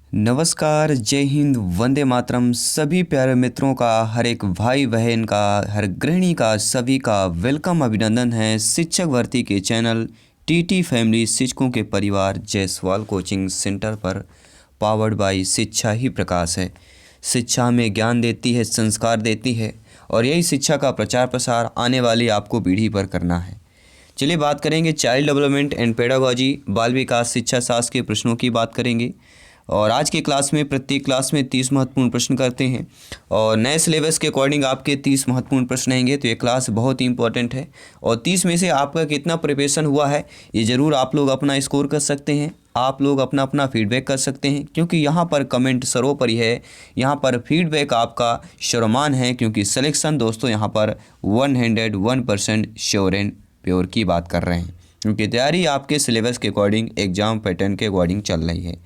नमस्कार, जय हिंद, वंदे मातरम। सभी प्यारे मित्रों का, हर एक भाई बहन का, हर गृहिणी का, सभी का वेलकम, अभिनंदन है शिक्षक भर्ती के चैनल टीटी फैमिली शिक्षकों के परिवार जायसवाल कोचिंग सेंटर पर। पावर्ड बाय शिक्षा ही प्रकाश है। शिक्षा में ज्ञान देती है, संस्कार देती है, और यही शिक्षा का प्रचार प्रसार आने वाली आपको पीढ़ी पर करना है। चलिए बात करेंगे चाइल्ड डेवलपमेंट एंड पेडागोजी, बाल विकास शिक्षा शास्त्र के प्रश्नों की बात करेंगे। और आज की क्लास में प्रत्येक क्लास में 30 महत्वपूर्ण प्रश्न करते हैं और नए सिलेबस के अकॉर्डिंग आपके 30 महत्वपूर्ण प्रश्न आएंगे। तो ये क्लास बहुत ही इंपॉर्टेंट है और 30 में से आपका कितना प्रिपरेशन हुआ है ये ज़रूर आप लोग अपना स्कोर कर सकते हैं। आप लोग अपना अपना फीडबैक कर सकते हैं, क्योंकि यहाँ पर कमेंट सर्वोपरि है। यहाँ पर फीडबैक आपका सर्वमान्य है, क्योंकि सिलेक्शन दोस्तों यहाँ पर 101% श्योर एंड प्योर की बात कर रहे हैं, क्योंकि तैयारी आपके सिलेबस के अकॉर्डिंग, एग्जाम पैटर्न के अकॉर्डिंग चल रही है।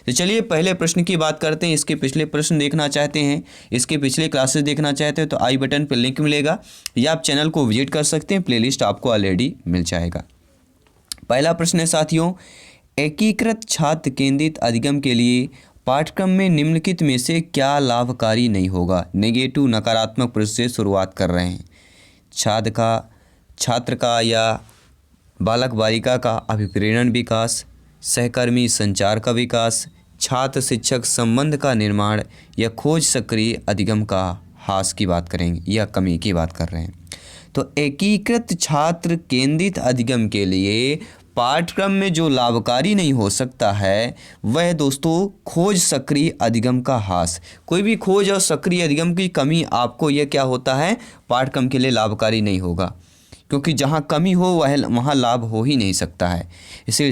तो चलिए पहले प्रश्न की बात करते हैं। इसके पिछले प्रश्न देखना चाहते हैं, इसके पिछले क्लासेस देखना चाहते हैं तो आई बटन पर लिंक मिलेगा, या आप चैनल को विजिट कर सकते हैं, प्लेलिस्ट आपको ऑलरेडी मिल जाएगा। पहला प्रश्न है साथियों, एकीकृत छात्र केंद्रित अधिगम के लिए पाठ्यक्रम में निम्नलिखित में से क्या लाभकारी नहीं होगा। नेगेटिव, नकारात्मक प्रश्न से शुरुआत कर रहे हैं। छात्र का या बालक बालिका का अभिप्रेरण विकास, सहकर्मी संचार का विकास, छात्र शिक्षक संबंध का निर्माण, या खोज सक्रिय अधिगम का ह्रास की बात करेंगे या कमी की बात कर रहे हैं। तो एकीकृत छात्र केंद्रित अधिगम के लिए पाठ्यक्रम में जो लाभकारी नहीं हो सकता है वह दोस्तों खोज सक्रिय अधिगम का ह्रास। कोई भी खोज और सक्रिय अधिगम की कमी आपको यह क्या होता है, पाठ्यक्रम के लिए लाभकारी नहीं होगा, क्योंकि जहाँ कमी हो वहाँ लाभ हो ही नहीं सकता है। इसलिए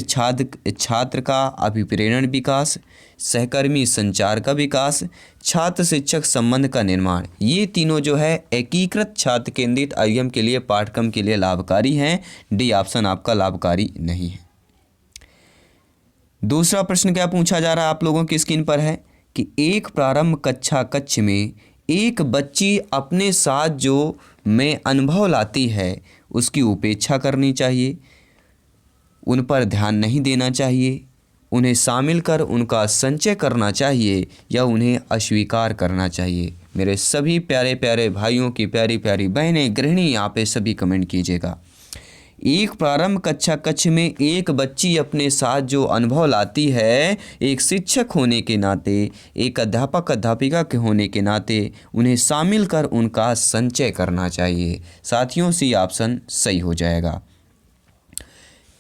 छात्र का अभिप्रेरण विकास, सहकर्मी संचार का विकास, छात्र शिक्षक संबंध का निर्माण, ये तीनों जो है एकीकृत छात्र केंद्रित अधिगम के लिए पाठ्यक्रम के लिए लाभकारी हैं। डी ऑप्शन आपका लाभकारी नहीं है। दूसरा प्रश्न क्या पूछा जा रहा है आप लोगों की स्क्रीन पर है कि एक प्रारंभ कक्ष में एक बच्ची अपने साथ जो में अनुभव लाती है उसकी उपेक्षा करनी चाहिए, उन पर ध्यान नहीं देना चाहिए, उन्हें शामिल कर उनका संचय करना चाहिए, या उन्हें अस्वीकार करना चाहिए। मेरे सभी प्यारे प्यारे भाइयों की प्यारी प्यारी बहनें, गृहिणी, यहाँ पे सभी कमेंट कीजिएगा। एक प्रारंभ कक्ष में एक बच्ची अपने साथ जो अनुभव लाती है, एक शिक्षक होने के नाते, एक अध्यापक अध्यापिका के होने के नाते उन्हें शामिल कर उनका संचय करना चाहिए। साथियों सी ऑप्शन सही हो जाएगा।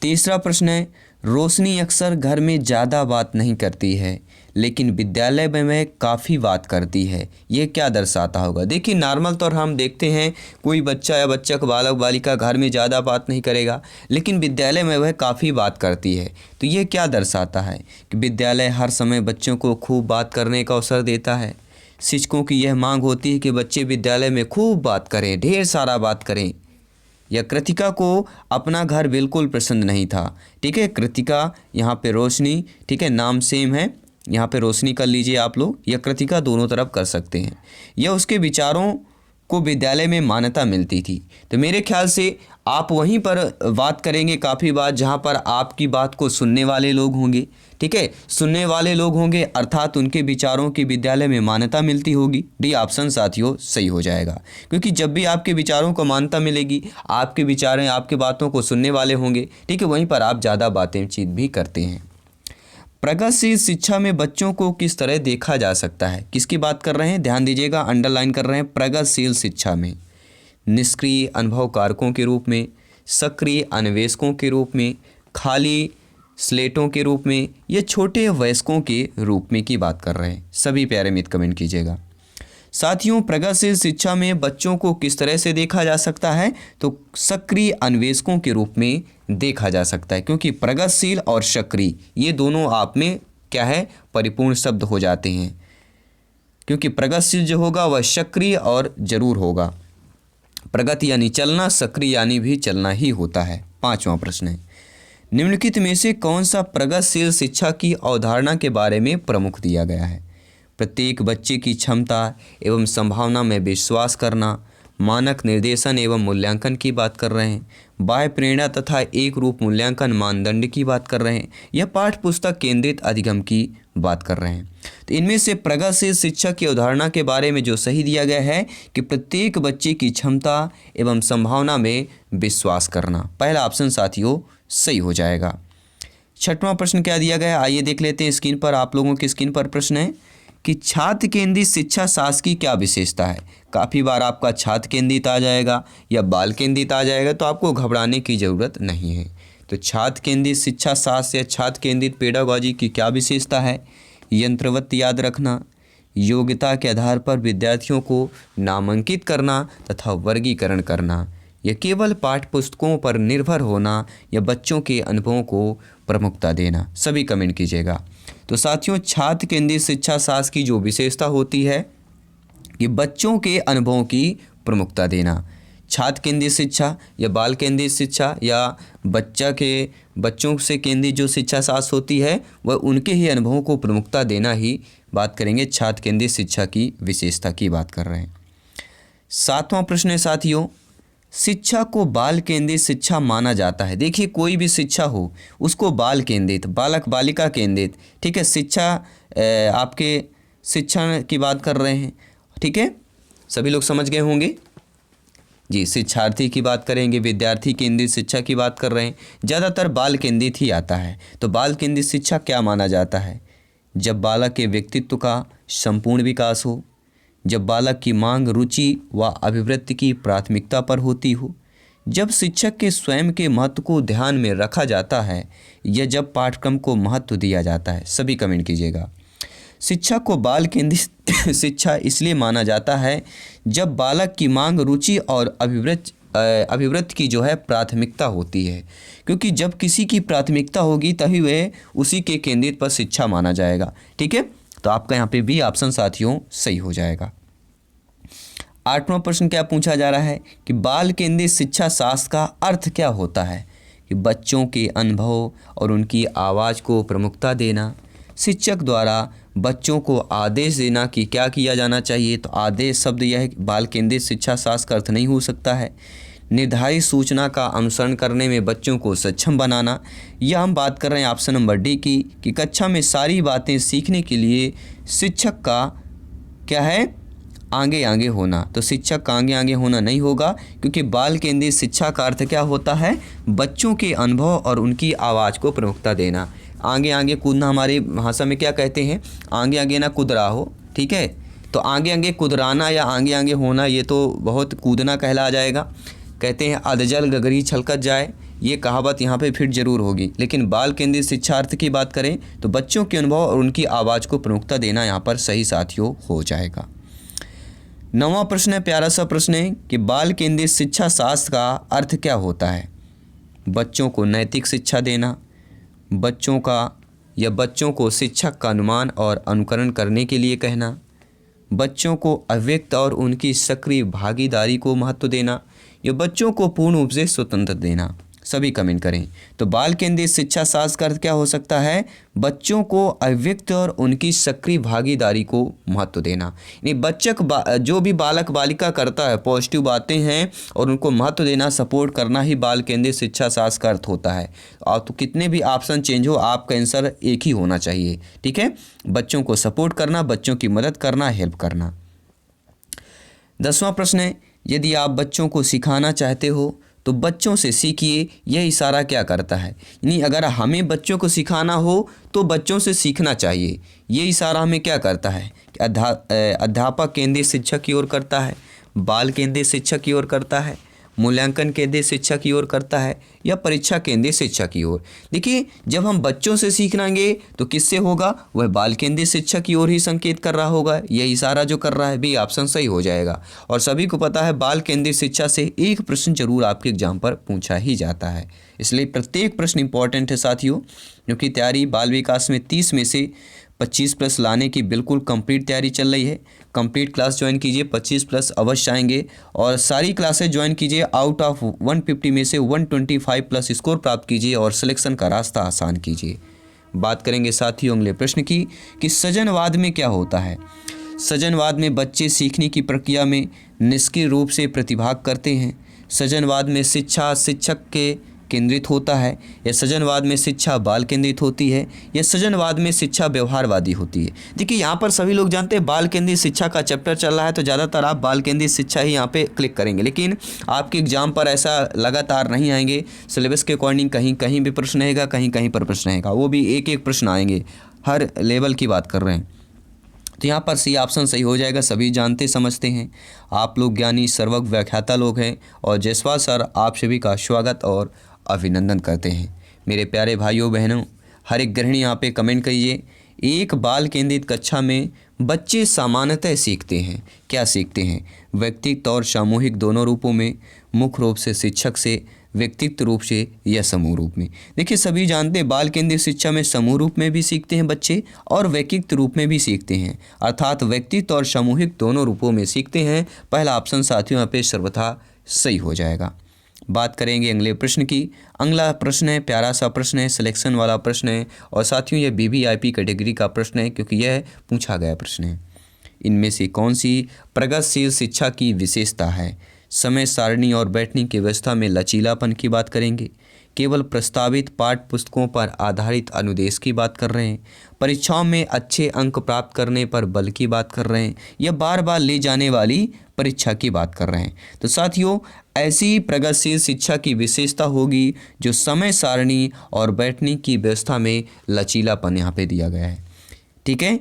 तीसरा प्रश्न है, रोशनी अक्सर घर में ज़्यादा बात नहीं करती है लेकिन विद्यालय में वह काफ़ी बात करती है, ये क्या दर्शाता होगा। देखिए नॉर्मल तौर हम देखते हैं कोई बच्चा या बच्चा का बालक बालिका घर में ज़्यादा बात नहीं करेगा, लेकिन विद्यालय में वह काफ़ी बात करती है। तो ये क्या दर्शाता है कि विद्यालय हर समय बच्चों को खूब बात करने का अवसर देता है। शिक्षकों की यह मांग होती है कि बच्चे विद्यालय में खूब बात करें, ढेर सारा बात करें। या कृतिका को अपना घर बिल्कुल पसंद नहीं था, ठीक है, कृतिका यहाँ पे रोशनी, ठीक है, नाम सेम है, यहाँ पे रोशनी कर लीजिए आप लोग, या कृतिका दोनों तरफ कर सकते हैं। यह उसके विचारों को विद्यालय में मान्यता मिलती थी। तो मेरे ख्याल से आप वहीं पर बात करेंगे काफ़ी बात जहाँ पर आपकी बात को सुनने वाले लोग होंगे, ठीक है, सुनने वाले लोग होंगे, अर्थात उनके विचारों की विद्यालय में मान्यता मिलती होगी। डी ऑप्शन साथियों सही हो जाएगा, क्योंकि जब भी आपके विचारों को मान्यता मिलेगी, आपके विचारें, आपकी बातों को सुनने वाले होंगे, ठीक है, वहीं पर आप ज़्यादा बातचीत भी करते हैं। प्रगतिशील शिक्षा में बच्चों को किस तरह देखा जा सकता है, किसकी बात कर रहे हैं, ध्यान दीजिएगा, अंडरलाइन कर रहे हैं। प्रगतिशील शिक्षा में निष्क्रिय अनुभव कारकों के रूप में, सक्रिय अन्वेषकों के रूप में, खाली स्लेटों के रूप में, या छोटे वयस्कों के रूप में की बात कर रहे हैं। सभी प्यारे मित्र कमेंट कीजिएगा। साथियों प्रगतिशील शिक्षा में बच्चों को किस तरह से देखा जा सकता है, तो सक्रिय अन्वेषकों के रूप में देखा जा सकता है, क्योंकि प्रगतिशील और सक्रिय ये दोनों आप में क्या है, परिपूर्ण शब्द हो जाते हैं, क्योंकि प्रगतिशील जो होगा वह सक्रिय और जरूर होगा। प्रगति यानी चलना, सक्रिय यानी भी चलना ही होता है। पांचवा प्रश्न है, निम्नलिखित में से कौन सा प्रगतिशील शिक्षा की अवधारणा के बारे में प्रमुख दिया गया है। प्रत्येक बच्चे की क्षमता एवं संभावना में विश्वास करना, मानक निर्देशन एवं मूल्यांकन की बात कर रहे हैं, बाह्य प्रेरणा तथा एक रूप मूल्यांकन मानदंड की बात कर रहे हैं, या पाठ्य पुस्तक केंद्रित अधिगम की बात कर रहे हैं। तो इनमें से प्रगतिशील शिक्षा की अवधारणा के बारे में जो सही दिया गया है कि प्रत्येक बच्चे की क्षमता एवं संभावना में विश्वास करना। पहला ऑप्शन साथियों सही हो जाएगा। छठवां प्रश्न क्या दिया गया है, आइए देख लेते हैं। स्क्रीन पर आप लोगों की स्क्रीन पर प्रश्न है कि छात्र केंद्रित शिक्षा शास्त्र की क्या विशेषता है। काफ़ी बार आपका छात्र केंद्रित आ जाएगा या बाल केंद्रित आ जाएगा, तो आपको घबराने की ज़रूरत नहीं है। तो छात्र केंद्रित शिक्षा शास्त्र या छात्र केंद्रित पेडागॉजी की क्या विशेषता है। यंत्रवत याद रखना, योग्यता के आधार पर विद्यार्थियों को नामांकित करना तथा वर्गीकरण करना, या केवल पाठ्य पुस्तकों पर निर्भर होना, या बच्चों के अनुभवों को प्रमुखता देना। सभी कमेंट कीजिएगा। तो साथियों, छात्र केंद्रित शिक्षा शास्त्र की जो विशेषता होती है कि बच्चों के अनुभवों की प्रमुखता देना। छात्र केंद्रित शिक्षा या बाल केंद्रित शिक्षा या बच्चों से केंद्रित जो शिक्षा शास्त्र होती है वह उनके ही अनुभवों को प्रमुखता देना ही बात करेंगे। छात्र केंद्रित शिक्षा की विशेषता की बात कर रहे हैं। सातवां प्रश्न है साथियों, शिक्षा को बाल केंद्रित शिक्षा माना जाता है। देखिए, कोई भी शिक्षा हो उसको बाल केंद्रित, बालक बालिका केंद्रित, ठीक है, शिक्षा आपके शिक्षण की बात कर रहे हैं, ठीक है, सभी लोग समझ गए होंगे जी। शिक्षार्थी की बात करेंगे, विद्यार्थी केंद्रित शिक्षा की बात कर रहे हैं, ज़्यादातर बाल केंद्रित ही आता है। तो बाल केंद्रित शिक्षा क्या माना जाता है, जब बालक के व्यक्तित्व का संपूर्ण विकास हो, जब बालक की मांग, रुचि व अभिवृत्ति की प्राथमिकता पर होती हो, जब शिक्षक के स्वयं के महत्व को ध्यान में रखा जाता है, या जब पाठ्यक्रम को महत्व दिया जाता है। सभी कमेंट कीजिएगा। शिक्षा को बाल केंद्रित शिक्षा इसलिए माना जाता है जब बालक की मांग, रुचि और अभिवृत्ति की जो है प्राथमिकता होती है, क्योंकि जब किसी की प्राथमिकता होगी तभी वह उसी के केंद्रित पर शिक्षा माना जाएगा, ठीक है। तो आपका यहाँ पे भी ऑप्शन साथियों सही हो जाएगा। आठवां प्रश्न क्या पूछा जा रहा है कि बाल केंद्रित शिक्षा शास्त्र का अर्थ क्या होता है, कि बच्चों के अनुभव और उनकी आवाज़ को प्रमुखता देना। शिक्षक द्वारा बच्चों को आदेश देना कि क्या किया जाना चाहिए। तो आदेश शब्द यह बाल केंद्रित शिक्षा शास्त्र का अर्थ नहीं हो सकता है। निर्धारित सूचना का अनुसरण करने में बच्चों को सक्षम बनाना, यह हम बात कर रहे हैं ऑप्शन नंबर डी की, कि कक्षा में सारी बातें सीखने के लिए शिक्षक का क्या है, आगे आगे होना। तो शिक्षक का आगे आगे होना नहीं होगा, क्योंकि बाल केंद्रित शिक्षा का अर्थ क्या होता है, बच्चों के अनुभव और उनकी आवाज़ को प्रमुखता देना। आगे आगे कूदना हमारी भाषा में क्या कहते हैं, आगे आगे ना कूद रहा हो, ठीक है। तो आगे आगे कुदराना या आगे आगे होना ये तो बहुत कूदना कहला जाएगा। कहते हैं अधजल गगरी छलकत जाए, ये कहावत यहाँ पे फिट जरूर होगी। लेकिन बाल केंद्रित शिक्षार्थ की बात करें तो बच्चों के अनुभव और उनकी आवाज़ को प्रमुखता देना यहाँ पर सही साथियों हो जाएगा। नौवां प्रश्न है, प्यारा सा प्रश्न है कि बाल केंद्रित शिक्षा शास्त्र का अर्थ क्या होता है। बच्चों को नैतिक शिक्षा देना, बच्चों को शिक्षक का अनुमान और अनुकरण करने के लिए कहना, बच्चों को अव्यक्त और उनकी सक्रिय भागीदारी को महत्व देना, या बच्चों को पूर्ण रूप से स्वतंत्र देना। सभी कमेंट करें। तो बाल केंद्रित शिक्षा शास्त्र का अर्थ क्या हो सकता है, बच्चों को अव्यक्त और उनकी सक्रिय भागीदारी को महत्व देना। यानी जो भी बालक बालिका करता है पॉजिटिव बातें हैं और उनको महत्व देना, सपोर्ट करना ही बाल केंद्रित शिक्षा शास्त्र का अर्थ होता है। और तो कितने भी ऑप्शन चेंज हो, आपका आंसर एक ही होना चाहिए, ठीक है। बच्चों को सपोर्ट करना, बच्चों की मदद करना, हेल्प करना। 10वां प्रश्न है, यदि आप बच्चों को सिखाना चाहते हो तो बच्चों से सीखिए, यह इशारा क्या करता है। यानी अगर हमें बच्चों को सिखाना हो तो बच्चों से सीखना चाहिए, ये इशारा हमें क्या करता है, अध्यापक केंद्रित शिक्षा की ओर करता है, बाल केंद्रित शिक्षा की ओर करता है, मूल्यांकन केंद्रित शिक्षा की ओर करता है, या परीक्षा केंद्रित शिक्षा की ओर। देखिए, जब हम बच्चों से सीखेंगे तो किससे होगा, वह बाल केंद्रित शिक्षा की ओर ही संकेत कर रहा होगा। यह इशारा जो कर रहा है भी ऑप्शन सही हो जाएगा। और सभी को पता है बाल केंद्रित शिक्षा से एक प्रश्न जरूर आपके एग्जाम पर पूछा ही जाता है, इसलिए प्रत्येक प्रश्न इंपॉर्टेंट है साथियों। क्योंकि तैयारी बाल विकास में 30 में से 25+ लाने की बिल्कुल कंप्लीट तैयारी चल रही है। कंप्लीट क्लास ज्वाइन कीजिए, 25+ अवश्य आएंगे। और सारी क्लासेस ज्वाइन कीजिए, आउट ऑफ 150 में से 125+ स्कोर प्राप्त कीजिए और सिलेक्शन का रास्ता आसान कीजिए। बात करेंगे साथियों अगले प्रश्न की कि सृजनवाद में क्या होता है। सृजनवाद में बच्चे सीखने की प्रक्रिया में निष्क्रिय रूप से प्रतिभाग करते हैं। सृजनवाद में शिक्षा शिक्षक के केंद्रित होता है, या सृजनवाद में शिक्षा बाल केंद्रित होती है, या सृजनवाद में शिक्षा व्यवहारवादी होती है। देखिए यहाँ पर सभी लोग जानते हैं बाल केंद्रित शिक्षा का चैप्टर चल रहा है, तो ज़्यादातर आप बाल केंद्रित शिक्षा ही यहाँ पे क्लिक करेंगे, लेकिन आपके एग्जाम पर ऐसा लगातार नहीं आएंगे। सिलेबस के अकॉर्डिंग कहीं कहीं भी प्रश्न रहेगा, कहीं कहीं पर प्रश्न रहेगा, वो भी एक एक प्रश्न आएंगे, हर लेवल की बात कर रहे हैं। तो यहाँ पर सी ऑप्शन सही हो जाएगा। सभी जानते समझते हैं, आप लोग ज्ञानी सर्वज्ञ व्याख्याता लोग हैं, और जयसवाल सर आप सभी का स्वागत और अभिनंदन करते हैं। मेरे प्यारे भाइयों बहनों, हर एक गृहिणी यहाँ पे कमेंट करिए। एक बाल केंद्रित कक्षा में बच्चे सामान्यतः सीखते हैं। क्या सीखते हैं? व्यक्तित्व और सामूहिक दोनों रूपों में, मुख्य रूप से शिक्षक से, व्यक्तित्व रूप से या समूह रूप में। देखिए सभी जानते हैं बाल केंद्रित शिक्षा में समूह रूप में भी सीखते हैं बच्चे और व्यक्तित्व रूप में भी सीखते हैं, अर्थात व्यक्तित्व और सामूहिक दोनों रूपों में सीखते हैं। पहला ऑप्शन साथियों यहाँ पे सर्वथा सही हो जाएगा। बात करेंगे अगले प्रश्न की। अगला प्रश्न है, प्यारा सा प्रश्न है, सिलेक्शन वाला प्रश्न है, और साथियों यह BVIP कैटेगरी का प्रश्न है, क्योंकि यह पूछा गया प्रश्न है। इनमें से कौन सी प्रगतिशील शिक्षा की विशेषता है? समय सारणी और बैठने की व्यवस्था में लचीलापन की बात करेंगे, केवल प्रस्तावित पाठ्य पुस्तकों पर आधारित अनुदेश की बात कर रहे हैं, परीक्षाओं में अच्छे अंक प्राप्त करने पर बल की बात कर रहे हैं, या बार बार ली जाने वाली परीक्षा की बात कर रहे हैं। तो साथियों ऐसी प्रगतिशील शिक्षा की विशेषता होगी जो समय सारणी और बैठने की व्यवस्था में लचीलापन यहाँ पे दिया गया है। ठीक है,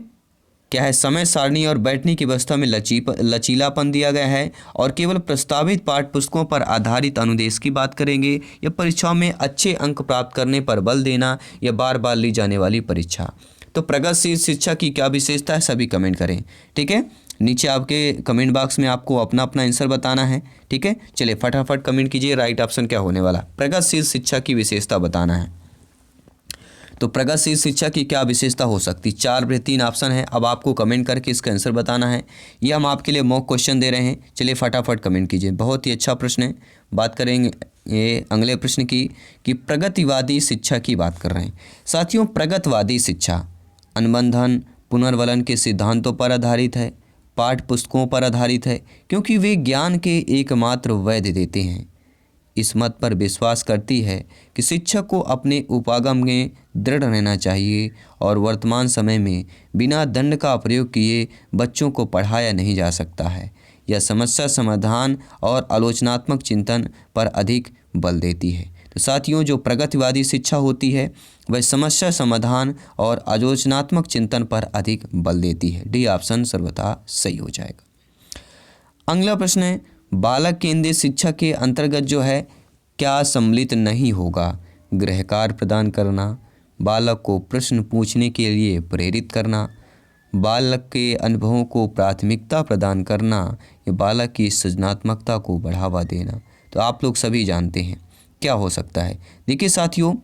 क्या है? समय सारणी और बैठने की व्यवस्था में लचीलापन दिया गया है, और केवल प्रस्तावित पाठ्य पुस्तकों पर आधारित अनुदेश की बात करेंगे, या परीक्षाओं में अच्छे अंक प्राप्त करने पर बल देना, या बार बार ली जाने वाली परीक्षा। तो प्रगतिशील शिक्षा की क्या विशेषता है, सभी कमेंट करें। ठीक है, नीचे आपके कमेंट बॉक्स में आपको अपना अपना आंसर बताना है। ठीक है, चलिए फटाफट कमेंट कीजिए, राइट ऑप्शन क्या होने वाला, प्रगतिशील शिक्षा की विशेषता बताना है। तो प्रगतिशील शिक्षा की क्या विशेषता हो सकती? 4-3 ऑप्शन है, अब आपको कमेंट करके इसका आंसर बताना है। ये हम आपके लिए मॉक क्वेश्चन दे रहे हैं, चलिए फटाफट कमेंट कीजिए, बहुत ही अच्छा प्रश्न है। बात करेंगे ये अगले प्रश्न की कि प्रगतिवादी शिक्षा की बात कर रहे हैं। साथियों प्रगतिवादी शिक्षा अनुबंधन पुनर्वलन के सिद्धांतों पर आधारित है, पाठ्य पुस्तकों पर आधारित है, क्योंकि वे ज्ञान के एकमात्र वैध देते हैं। इस मत पर विश्वास करती है कि शिक्षक को अपने उपागम में दृढ़ रहना चाहिए, और वर्तमान समय में बिना दंड का प्रयोग किए बच्चों को पढ़ाया नहीं जा सकता है। यह समस्या समाधान और आलोचनात्मक चिंतन पर अधिक बल देती है। तो साथियों जो प्रगतिवादी शिक्षा होती है वह समस्या समाधान और आलोचनात्मक चिंतन पर अधिक बल देती है। डी ऑप्शन सर्वथा सही हो जाएगा। अगला प्रश्न है, बालक केंद्रित शिक्षा के अंतर्गत जो है क्या सम्मिलित नहीं होगा? गृह कार्य प्रदान करना, बालक को प्रश्न पूछने के लिए प्रेरित करना, बालक के अनुभवों को प्राथमिकता प्रदान करना, या बालक की सृजनात्मकता को बढ़ावा देना। तो आप लोग सभी जानते हैं क्या हो सकता है। देखिए साथियों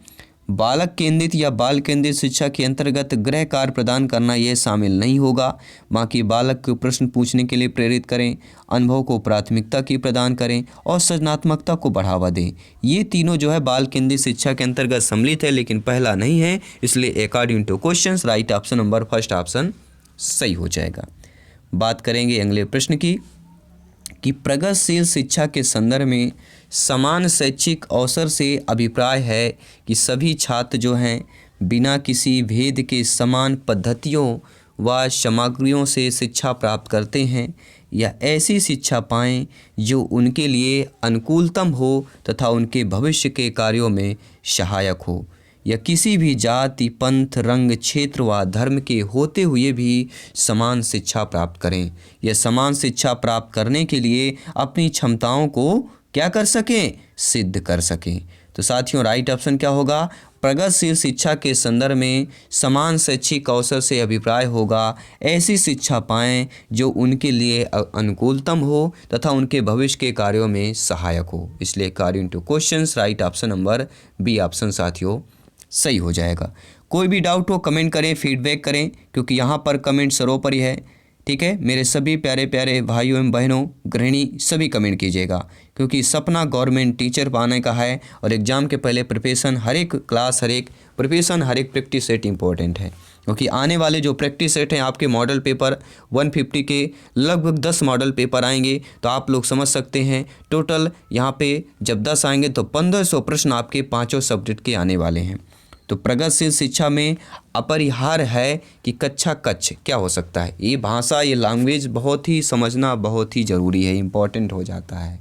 बालक केंद्रित या बाल केंद्रित शिक्षा के अंतर्गत गृह कार्य प्रदान करना यह शामिल नहीं होगा। बाकी बालक को प्रश्न पूछने के लिए प्रेरित करें, अनुभव को प्राथमिकता की प्रदान करें और सृजनात्मकता को बढ़ावा दें। ये तीनों जो है बाल केंद्रित शिक्षा के अंतर्गत सम्मिलित है, लेकिन पहला नहीं है, इसलिए according to questions right option number first option सही हो जाएगा। बात करेंगे अगले प्रश्न की कि प्रगतिशील शिक्षा के संदर्भ में समान शैक्षिक अवसर से अभिप्राय है कि सभी छात्र जो हैं बिना किसी भेद के समान पद्धतियों व सामग्रियों से शिक्षा प्राप्त करते हैं, या ऐसी शिक्षा पाएं जो उनके लिए अनुकूलतम हो तथा उनके भविष्य के कार्यों में सहायक हो, या किसी भी जाति पंथ रंग क्षेत्र व धर्म के होते हुए भी समान शिक्षा प्राप्त करें, या समान शिक्षा प्राप्त करने के लिए अपनी क्षमताओं को क्या कर सकें, सिद्ध कर सकें। तो साथियों राइट ऑप्शन क्या होगा? प्रगतिशील शिक्षा के संदर्भ में समान शैक्षिक अवसर से अभिप्राय होगा ऐसी शिक्षा पाएं जो उनके लिए अनुकूलतम हो तथा उनके भविष्य के कार्यों में सहायक हो। इसलिए according to questions right option number B option साथियों सही हो जाएगा। कोई भी डाउट हो कमेंट करें, फीडबैक करें, क्योंकि यहाँ पर कमेंट सर्वोपरि है। ठीक है, मेरे सभी प्यारे प्यारे भाइयों एवं बहनों गृहिणी सभी कमेंट कीजिएगा, क्योंकि सपना गवर्नमेंट टीचर पाने का है और एग्ज़ाम के पहले प्रिपरेशन हर एक क्लास हर एक प्रिपरेशन हर एक प्रैक्टिस सेट इंपॉर्टेंट है, क्योंकि आने वाले जो प्रैक्टिस सेट हैं आपके मॉडल पेपर 150 के लगभग 10 मॉडल पेपर आएंगे, तो आप लोग समझ सकते हैं टोटल यहाँ पे जब 10 आएंगे तो 1500 प्रश्न आपके पाँचों सब्जेक्ट के आने वाले हैं। तो प्रगतिशील शिक्षा में अपरिहार्य है कि कक्षा कक्ष क्या हो सकता है। ये भाषा, ये लैंग्वेज बहुत ही समझना बहुत ही ज़रूरी है, इम्पॉर्टेंट हो जाता है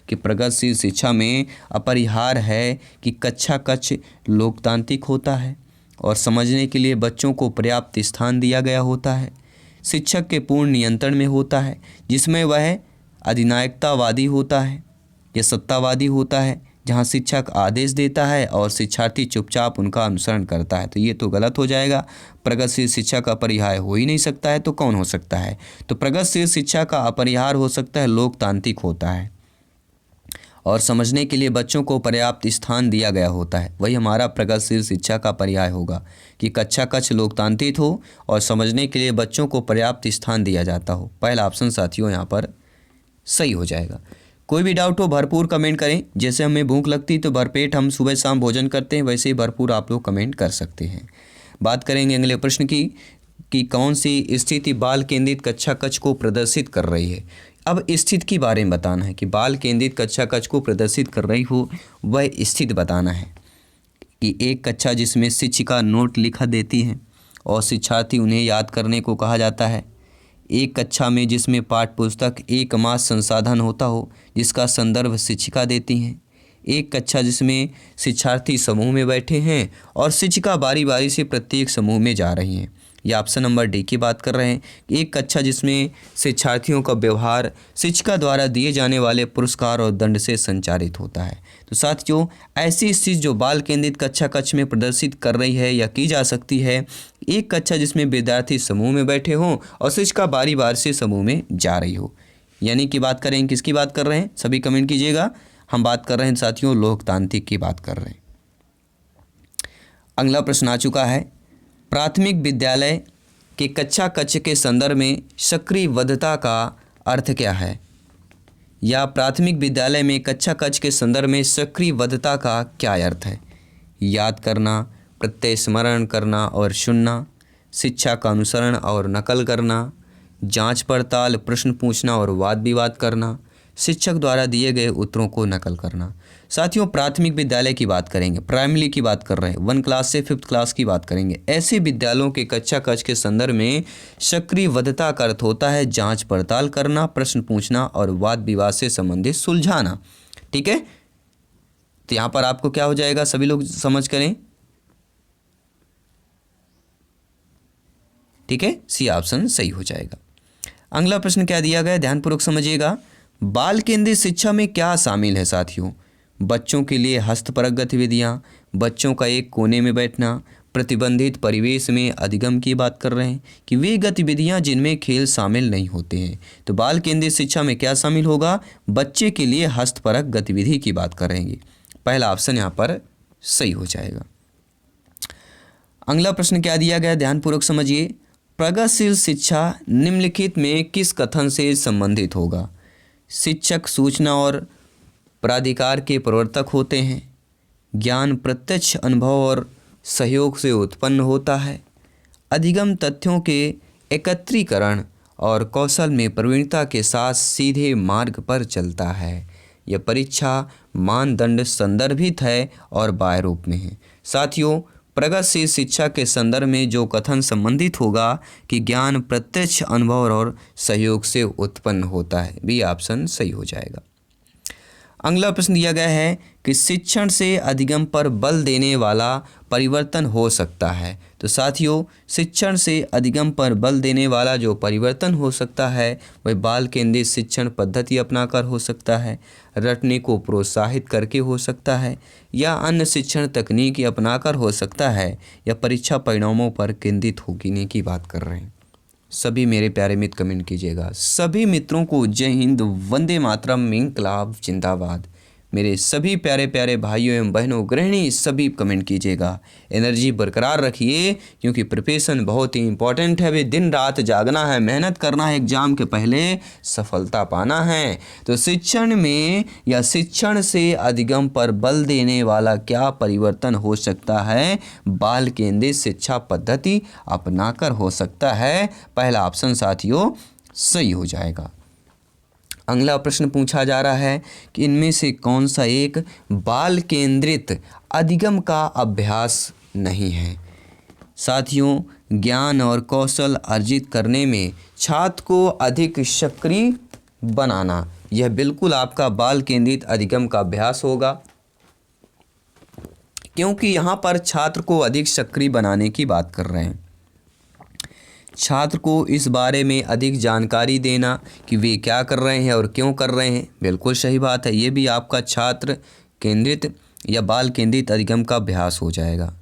कि प्रगतिशील शिक्षा में अपरिहार्य है कि कक्षा कक्ष लोकतांत्रिक होता है और समझने के लिए बच्चों को पर्याप्त स्थान दिया गया होता है, शिक्षक के पूर्ण नियंत्रण में होता है, जिसमें वह अधिनायकतावादी होता है या सत्तावादी होता है, जहां शिक्षक आदेश देता है और शिक्षार्थी चुपचाप उनका अनुसरण करता है। तो ये तो गलत हो जाएगा। प्रगतिशील शिक्षा का अपरिहार्य हो ही नहीं सकता है, तो कौन हो सकता है। तो प्रगतिशील शिक्षा का अपरिहार्य हो सकता है लोकतांत्रिक होता है और समझने के लिए बच्चों को पर्याप्त स्थान दिया गया होता है। वही हमारा प्रगतिशील शिक्षा का पर्याय होगा कि कक्षा कक्ष लोकतांत्रिक हो और समझने के लिए बच्चों को पर्याप्त स्थान दिया जाता हो। पहला ऑप्शन साथियों यहाँ पर सही हो जाएगा। कोई भी डाउट हो भरपूर कमेंट करें। जैसे हमें भूख लगती तो भरपेट हम सुबह शाम भोजन करते हैं, वैसे ही भरपूर आप लोग कमेंट कर सकते हैं। बात करेंगे अगले प्रश्न की कि कौन सी स्थिति बाल केंद्रित कक्षा कक्ष को प्रदर्शित कर रही है। अब स्थिति के बारे में बताना है कि बाल केंद्रित कक्षा कक्ष को प्रदर्शित कर रही हो, वह स्थिति बताना है कि एक कक्षा जिसमें शिक्षिका नोट लिखा देती हैं और शिक्षार्थी उन्हें याद करने को कहा जाता है। एक कक्षा में जिसमें पाठ्य पुस्तक एकमात्र संसाधन होता हो जिसका संदर्भ शिक्षिका देती हैं। एक कक्षा जिसमें शिक्षार्थी समूह में बैठे हैं और शिक्षिका बारी बारी से प्रत्येक समूह में जा रही हैं। या ऑप्शन नंबर डी की बात कर रहे हैं। एक कक्षा जिसमें शिक्षार्थियों का व्यवहार शिक्षिका द्वारा दिए जाने वाले पुरस्कार और दंड से संचालित होता है। तो साथियों ऐसी स्थिति जो बाल केंद्रित कक्षा कक्ष में प्रदर्शित कर रही है या की जा सकती है, एक कक्षा जिसमें विद्यार्थी समूह में बैठे हों और शिक्षिका बारी बार से समूह में जा रही हो। यानी कि बात करें किसकी बात कर रहे हैं, सभी कमेंट कीजिएगा। हम बात कर रहे हैं साथियों लोकतांत्रिक की बात कर रहे हैं। अगला प्रश्न आ चुका है, प्राथमिक विद्यालय के कक्षा कक्ष के संदर्भ में सक्रियबद्धता का अर्थ क्या है। या प्राथमिक विद्यालय में कक्षा कक्ष के संदर्भ में सक्रियबद्धता का क्या अर्थ है। याद करना, प्रत्यय स्मरण करना और सुनना, शिक्षा का अनुसरण और नकल करना, जांच पड़ताल, प्रश्न पूछना और वाद विवाद करना, शिक्षक द्वारा दिए गए उत्तरों को नकल करना। साथियों प्राथमिक विद्यालय की बात करेंगे, प्राइमरी की बात कर रहे हैं, 1 क्लास से 5th क्लास की बात करेंगे। ऐसे विद्यालयों के कक्षा कक्ष के संदर्भ में सक्रियबद्धता का अर्थ होता है जांच पड़ताल करना, प्रश्न पूछना और वाद विवाद से संबंधित सुलझाना। ठीक है, तो यहाँ पर आपको क्या हो जाएगा, सभी लोग समझ करें। ठीक है, सी ऑप्शन सही हो जाएगा। अगला प्रश्न क्या दिया गया, ध्यानपूर्वक समझिएगा। बाल केंद्रित शिक्षा में क्या शामिल है साथियों। बच्चों के लिए हस्तपरक गतिविधियाँ, बच्चों का एक कोने में बैठना, प्रतिबंधित परिवेश में अधिगम की बात कर रहे हैं कि वे गतिविधियाँ जिनमें खेल शामिल नहीं होते हैं। तो बाल केंद्रित शिक्षा में क्या शामिल होगा, बच्चे के लिए हस्तपरक गतिविधि की बात करेंगे। पहला ऑप्शन यहाँ पर सही हो जाएगा। अगला प्रश्न क्या दिया गया, ध्यानपूर्वक समझिए। प्रगतिशील शिक्षा निम्नलिखित में किस कथन से संबंधित होगा। शिक्षक सूचना और प्राधिकार के प्रवर्तक होते हैं। ज्ञान प्रत्यक्ष अनुभव और सहयोग से उत्पन्न होता है। अधिगम तथ्यों के एकत्रीकरण और कौशल में प्रवीणता के साथ सीधे मार्ग पर चलता है। यह परीक्षा मानदंड संदर्भित है और बाह्य रूप में है। साथियों प्रगतिशील शिक्षा के संदर्भ में जो कथन संबंधित होगा कि ज्ञान प्रत्यक्ष अनुभव और सहयोग से उत्पन्न होता है, बी ऑप्शन सही हो जाएगा। अगला प्रश्न दिया गया है कि शिक्षण से अधिगम पर बल देने वाला परिवर्तन हो सकता है। तो साथियों शिक्षण से अधिगम पर बल देने वाला जो परिवर्तन हो सकता है वह बाल केंद्रित शिक्षण पद्धति अपनाकर हो सकता है, रटने को प्रोत्साहित करके हो सकता है, या अन्य शिक्षण तकनीक अपनाकर हो सकता है, या परीक्षा परिणामों पर केंद्रित होने की बात कर रहे हैं। सभी मेरे प्यारे मित्र कमेंट कीजिएगा। सभी मित्रों को जय हिंद, वंदे मातरम, इंकलाब जिंदाबाद। मेरे सभी प्यारे प्यारे भाइयों एवं बहनों, गृहिणी सभी कमेंट कीजिएगा। एनर्जी बरकरार रखिए क्योंकि प्रिपरेशन बहुत ही इंपॉर्टेंट है। अभी दिन रात जागना है, मेहनत करना है, एग्जाम के पहले सफलता पाना है। तो शिक्षण में या शिक्षण से अधिगम पर बल देने वाला क्या परिवर्तन हो सकता है? बाल केंद्रित शिक्षा पद्धति अपनाकर हो सकता है। पहला ऑप्शन साथियों सही हो जाएगा। अगला प्रश्न पूछा जा रहा है कि इनमें से कौन सा एक बाल केंद्रित अधिगम का अभ्यास नहीं है? साथियों, ज्ञान और कौशल अर्जित करने में छात्र को अधिक सक्रिय बनाना, यह बिल्कुल आपका बाल केंद्रित अधिगम का अभ्यास होगा, क्योंकि यहाँ पर छात्र को अधिक सक्रिय बनाने की बात कर रहे हैं। छात्र को इस बारे में अधिक जानकारी देना कि वे क्या कर रहे हैं और क्यों कर रहे हैं, बिल्कुल सही बात है। ये भी आपका छात्र केंद्रित या बाल केंद्रित अधिगम का अभ्यास हो जाएगा।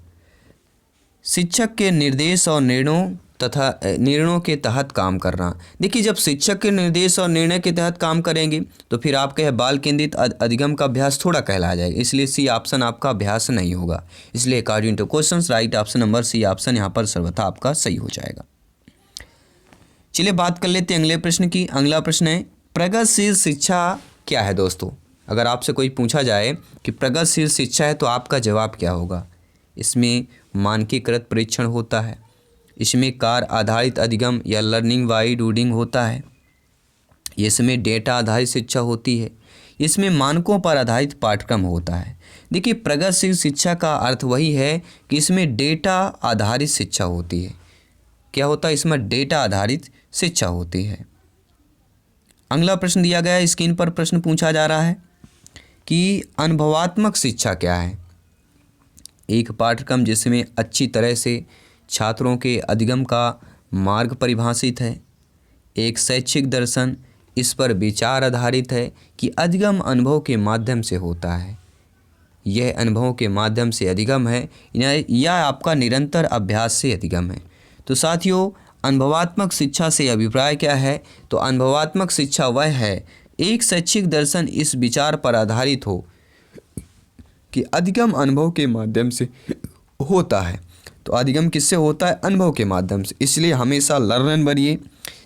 शिक्षक के निर्देश और निर्णयों के तहत काम करना। देखिए, जब शिक्षक के निर्देश और निर्णय के तहत काम करेंगे तो फिर आपके बाल केंद्रित अधिगम का अभ्यास थोड़ा कहला जाएगा, इसलिए सी ऑप्शन आपका अभ्यास नहीं होगा। इसलिए according to questions right option number C option यहाँ पर सर्वथा आपका सही हो जाएगा। चलिए बात कर लेते हैं अगले प्रश्न की। अगला प्रश्न है प्रगतिशील शिक्षा क्या है? दोस्तों, अगर आपसे कोई पूछा जाए कि प्रगतिशील शिक्षा है तो आपका जवाब क्या होगा? इसमें मानकीकृत परीक्षण होता है, इसमें कार्य आधारित अधिगम या लर्निंग बाय डूइंग होता है, इसमें डेटा आधारित शिक्षा होती है, इसमें मानकों पर आधारित पाठ्यक्रम होता है। देखिए, प्रगतिशील शिक्षा का अर्थ वही है कि इसमें डेटा आधारित शिक्षा होती है। क्या होता है? इसमें डेटा आधारित शिक्षा होती है। अगला प्रश्न दिया गया है, स्क्रीन पर प्रश्न पूछा जा रहा है कि अनुभवात्मक शिक्षा क्या है? एक पाठ्यक्रम जिसमें अच्छी तरह से छात्रों के अधिगम का मार्ग परिभाषित है। एक शैक्षिक दर्शन इस पर विचार आधारित है कि अधिगम अनुभव के माध्यम से होता है। यह अनुभवों के माध्यम से अधिगम है या आपका निरंतर अभ्यास से अधिगम है। तो साथियों, अनुभवात्मक शिक्षा से अभिप्राय क्या है? तो अनुभवात्मक शिक्षा वह है, एक शैक्षिक दर्शन इस विचार पर आधारित हो कि अधिगम अनुभव के माध्यम से होता है। तो अधिगम किससे होता है? अनुभव के माध्यम से। इसलिए हमेशा लर्नर बनिए।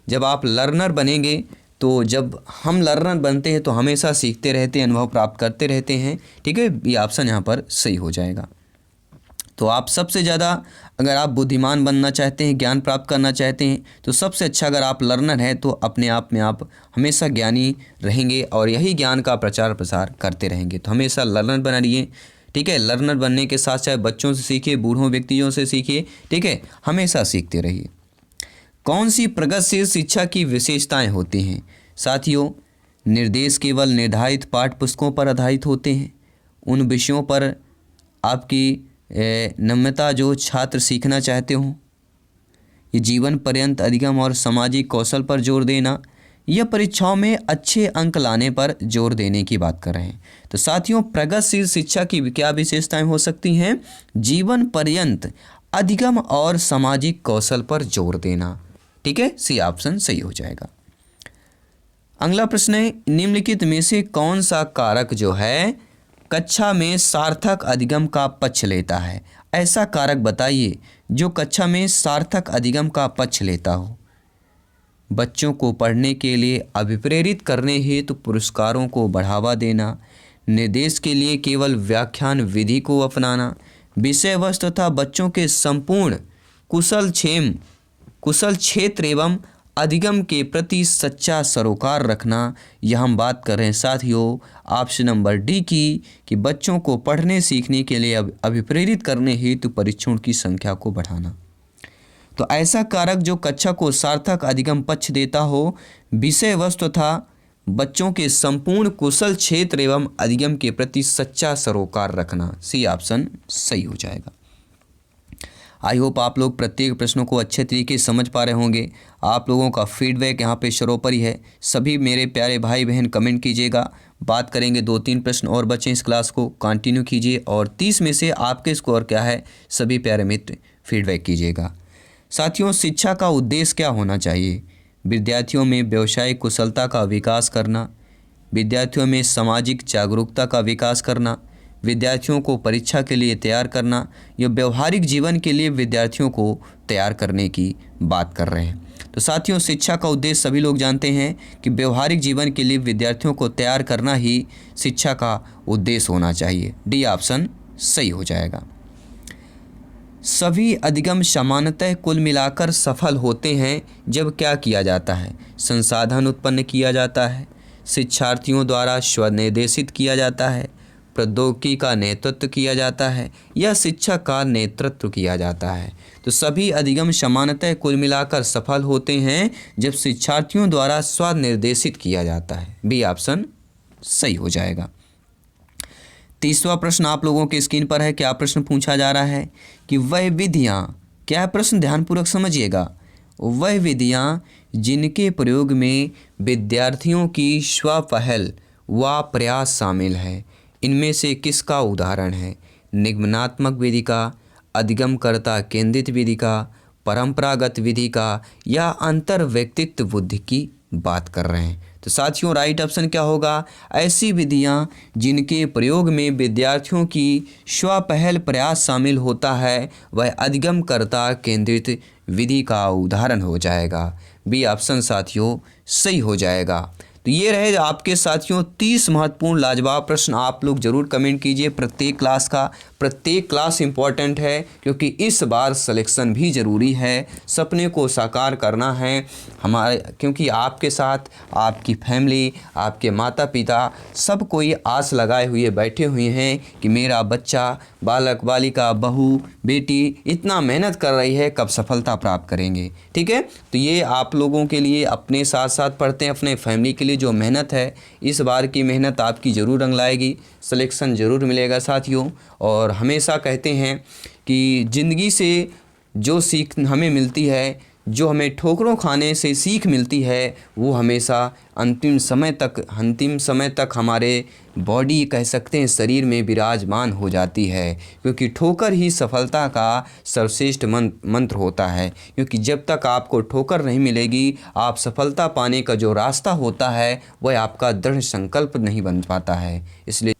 जब आप लर्नर बनेंगे तो जब हम लर्नर बनते हैं तो हमेशा सीखते रहते हैं, अनुभव प्राप्त करते रहते हैं। ठीक है, ये ऑप्शन यहाँ पर सही हो जाएगा। तो आप सबसे ज़्यादा अगर आप बुद्धिमान बनना चाहते हैं, ज्ञान प्राप्त करना चाहते हैं, तो सबसे अच्छा अगर आप लर्नर हैं तो अपने आप में आप हमेशा ज्ञानी रहेंगे और यही ज्ञान का प्रचार प्रसार करते रहेंगे। तो हमेशा लर्नर बना रहिए। ठीक है, लर्नर बनने के साथ साथ बच्चों से सीखिए, बूढ़ों व्यक्तियों से सीखिए। ठीक है, हमेशा सीखते रहिए। कौन सी प्रगतिशील शिक्षा की विशेषताएं होती हैं? साथियों, निर्देश केवल निर्धारित पाठ्य पुस्तकों पर आधारित होते हैं। उन विषयों पर आपकी नम्रता जो छात्र सीखना चाहते हों। ये जीवन पर्यंत अधिगम और सामाजिक कौशल पर जोर देना, यह परीक्षाओं में अच्छे अंक लाने पर जोर देने की बात कर रहे हैं। तो साथियों, प्रगतिशील शिक्षा की क्या विशेषताएं हो सकती हैं? जीवन पर्यंत अधिगम और सामाजिक कौशल पर जोर देना। ठीक है, सी ऑप्शन सही हो जाएगा। अगला प्रश्न है, निम्नलिखित में से कौन सा कारक जो है कक्षा में सार्थक अधिगम का पक्ष लेता है? ऐसा कारक बताइए जो कक्षा में सार्थक अधिगम का पक्ष लेता हो। बच्चों को पढ़ने के लिए अभिप्रेरित करने हेतु पुरस्कारों को बढ़ावा देना, निर्देश के लिए केवल व्याख्यान विधि को अपनाना, विषय वस्तु तथा बच्चों के संपूर्ण कुशल क्षेत्र एवं अधिगम के प्रति सच्चा सरोकार रखना। यह हम बात कर रहे हैं साथियों ऑप्शन नंबर डी की, कि बच्चों को पढ़ने सीखने के लिए अभिप्रेरित करने हेतु परीक्षणों की संख्या को बढ़ाना। तो ऐसा कारक जो कक्षा को सार्थक अधिगम पक्ष देता हो, विषय वस्तु तथा बच्चों के संपूर्ण कुशल क्षेत्र एवं अधिगम के प्रति सच्चा सरोकार रखना। सी ऑप्शन सही हो जाएगा। आई होप आप लोग प्रत्येक प्रश्नों को अच्छे तरीके से समझ पा रहे होंगे। आप लोगों का फीडबैक यहाँ पे सर्वोपरि है। सभी मेरे प्यारे भाई बहन कमेंट कीजिएगा। बात करेंगे 2-3 प्रश्न और बचे, इस क्लास को कंटिन्यू कीजिए और 30 में से आपके स्कोर क्या है सभी प्यारे मित्र फीडबैक कीजिएगा। साथियों, शिक्षा का उद्देश्य क्या होना चाहिए? विद्यार्थियों में व्यावसायिक कुशलता का विकास करना, विद्यार्थियों में सामाजिक जागरूकता का विकास करना, विद्यार्थियों को परीक्षा के लिए तैयार करना, या व्यवहारिक जीवन के लिए विद्यार्थियों को तैयार करने की बात कर रहे हैं। तो साथियों, शिक्षा का उद्देश्य सभी लोग जानते हैं कि व्यवहारिक जीवन के लिए विद्यार्थियों को तैयार करना ही शिक्षा का उद्देश्य होना चाहिए। डी ऑप्शन सही हो जाएगा। सभी अधिगम सामान्यतः कुल मिलाकर सफल होते हैं जब क्या किया जाता है? संसाधन उत्पन्न किया जाता है, शिक्षार्थियों द्वारा स्वनिर्देशित किया जाता है, प्रौद्योगिकी का नेतृत्व किया जाता है, या शिक्षक का नेतृत्व किया जाता है। तो सभी अधिगम सामान्यतः कुल मिलाकर सफल होते हैं जब शिक्षार्थियों द्वारा स्वनिर्देशित किया जाता है। बी ऑप्शन सही हो जाएगा। तीसरा प्रश्न आप लोगों के स्क्रीन पर है। क्या प्रश्न पूछा जा रहा है कि वह विधियाँ, क्या प्रश्न ध्यानपूर्वक समझिएगा, वह विधियाँ जिनके प्रयोग में विद्यार्थियों की स्वपहल व प्रयास शामिल है, इनमें से किसका उदाहरण है? निगमनात्मक विधि का, अधिगमकर्ता केंद्रित विधि का, परंपरागत विधि का, या अंतर व्यक्तित्व बुद्धि की बात कर रहे हैं? तो साथियों, राइट ऑप्शन क्या होगा? ऐसी विधियां जिनके प्रयोग में विद्यार्थियों की स्वपहल प्रयास शामिल होता है वह अधिगमकर्ता केंद्रित विधि का उदाहरण हो जाएगा। बी ऑप्शन साथियों सही हो जाएगा। तो ये रहे आपके साथियों 30 महत्वपूर्ण लाजवाब प्रश्न। आप लोग ज़रूर कमेंट कीजिए। प्रत्येक क्लास का प्रत्येक क्लास इम्पॉर्टेंट है क्योंकि इस बार सिलेक्शन भी ज़रूरी है। सपने को साकार करना है हमारे, क्योंकि आपके साथ आपकी फैमिली, आपके माता पिता सब कोई आस लगाए हुए बैठे हुए हैं कि मेरा बच्चा, बालक बालिका, बहू बेटी इतना मेहनत कर रही है, कब सफलता प्राप्त करेंगे। ठीक है, तो ये आप लोगों के लिए अपने साथ साथ पढ़ते हैं, अपने फैमिली के लिए जो मेहनत है, इस बार की मेहनत आपकी ज़रूर रंग लाएगी, सिलेक्शन ज़रूर मिलेगा साथियों। और हमेशा कहते हैं कि ज़िंदगी से जो सीख हमें मिलती है, जो हमें ठोकरों खाने से सीख मिलती है, वो हमेशा अंतिम समय तक हमारे बॉडी कह सकते हैं शरीर में विराजमान हो जाती है, क्योंकि ठोकर ही सफलता का सर्वश्रेष्ठ मंत्र होता है। क्योंकि जब तक आपको ठोकर नहीं मिलेगी, आप सफलता पाने का जो रास्ता होता है वह आपका दृढ़ संकल्प नहीं बन पाता है। इसलिए